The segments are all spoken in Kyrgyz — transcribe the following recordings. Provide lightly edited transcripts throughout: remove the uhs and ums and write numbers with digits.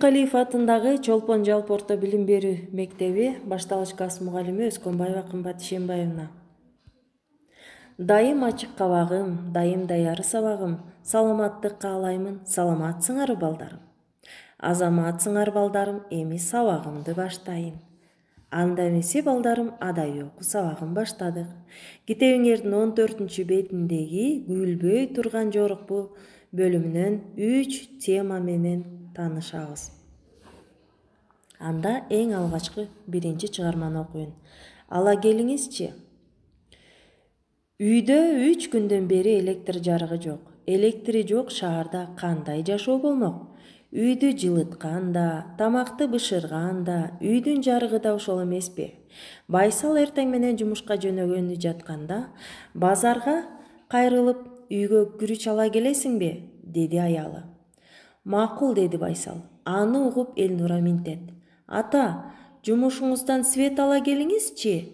Қалиев атындагы Чолпон жалпы орто билим берүү мектеби башталыш класс мугалими Өскөнбаева Кымбат Ишенбаевна. Дайым ачык кабагым, дайым даяры сабагым, саламаттык каалаймын, саламатсыңар балдарым. Азаматсыңар балдарым, эми сабагымды баштайын. Анда эмесе балдарым, адай окуу сабагын баштадык. Китебиңердин 14 бетиндеги күлбөй турган жорукпу бөлүмүнөн 3 тема менен танышабыз. Анда эң алгачкы биринчи чыгарманы окуйун. Ала келиңизчи. Үйдө 3 күндөн бери электр жарыгы жок. Электри жок шаарда кандай жашоо болмок? Үйдү жылытканда, тамакты бышырганда, үйдүн жарыгы да ошол эмеспи? Байсал эртең менен жумушка жөнөгөнү жатканда, базарга кайрылып, үйгө күрүч ала келесиңби? Деди аялы. Макул, деди Байсал. Аны угуп Элнура Минтет. Ата, жумушуңуздан свет ала келиңизчи.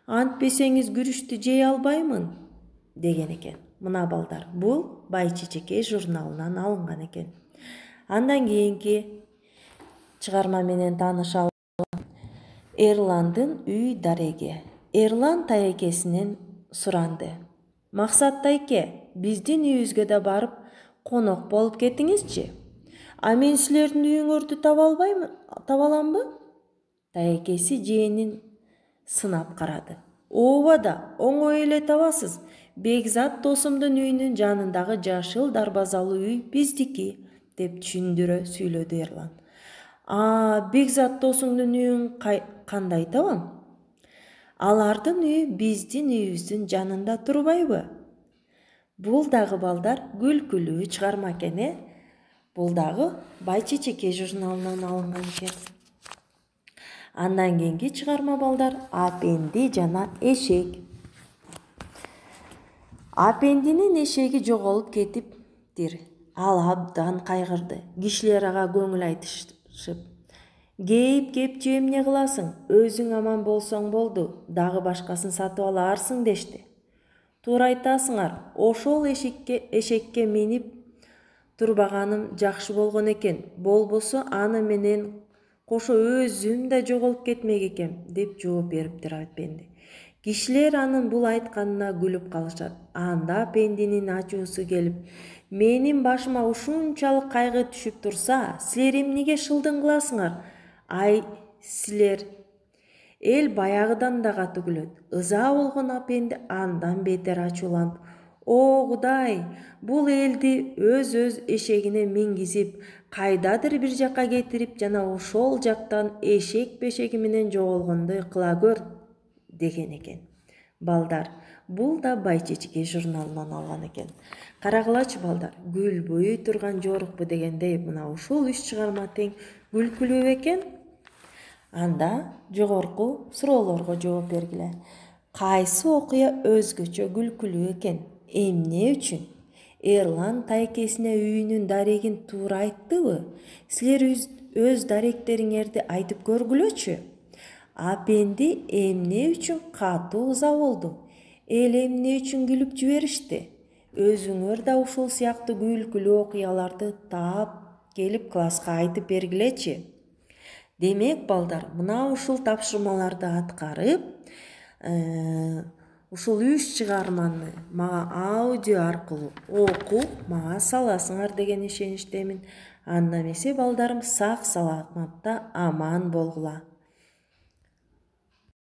Антпесеңиз күрүчтү жей албаймын, деген экен. Мына балдар, бул Байчечекей журналынан алынган экен. Андан кийинки чыгарма менен таанышабыз. Эрландын үй дареги. Эрлан тайекесинен суранды. Максат тайке, биздин үйүбүзгө да барып конок болуп кетиңизчи. А мен силердин үйүңөрдү таба аламбы? Тайекеси жээнин сынап карады. Ооба да, оңой эле табасыз. Бекзат досумдун үйүнүн жанындагы жашыл дарбазалуу үй биздики, деп түшүндүрө сүйлөдү Эрлан. Бекзат досуңдун үйүн кандай табам? Алардын үйү биздин үйүбүздүн жанында турбайбы? Бул дагы балдар күлкүлүү чыгарма экен, Бул дагы Байчечекей журналынан алынган экен. Андан кийинки чыгарма балдар Апенди жана эшек. Апендинин эшеги жоголуп кетиптир. Ал абдан кайгырды. Кишилер ага көңүл айтышып. Кейип же эмне кыласың? Өзүң аман болсоң болду. Дагы башкасын сатып аларсың дешти. Туура айтасыңар. Ошол эшекке минип турбаганым жакшы болгон экен. Болбосо аны менен кошо өзүм да жоголуп кетмек экем, деп жооп бериптир Апенди. Кишилер анын бул айтканына күлүп калышат. Анда Апендинин ачуусу келип, менин башыма ушунчалык кайгы түшүп турса, силер эмнеге шылдың кыласыңар? Ай, силер. Эл баягыдан да каты күлөт. Ыза болгон Апенди андан бетер ачууланып, О, Кудай, бул элди өз эшегине мингизип, кайдадыр бир жакка кетирип жана ошол жактан эшек бешеги менен жоголгондой кыла көр, деген экен. Балдар, бул да Байчечекей журналынан алган экен. Карагылачы балдар, күлбөй турган жорукпу дегендей мына ушул 3 чыгарма тең күлкүлүү экен. Анда жогорку суроолорго жооп бергиле. Кайсы окуя өзгөчө күлкүлүү экен? Эмне үчүн? Эрлан тайкесине үйүнүн дарегин туура айттыбы? Силер өз даректериңерди айтып көргүлөчү. Апенди эмне үчүн катуу ыза болду? Эл эмне үчүн күлүп жиберишти? Өзүңөр да ушул сыяктуу күлкүлүү окуяларды таап келип класска айтып бергилечи. Демек, балдар, мына ушул тапшырмаларды аткарып, ушул 3 чыгарманы мага аудио аркылуу окуп, мага саласыңар деген ишеничтемин. Анда эмесе балдарым, сак саламатта аман болгула.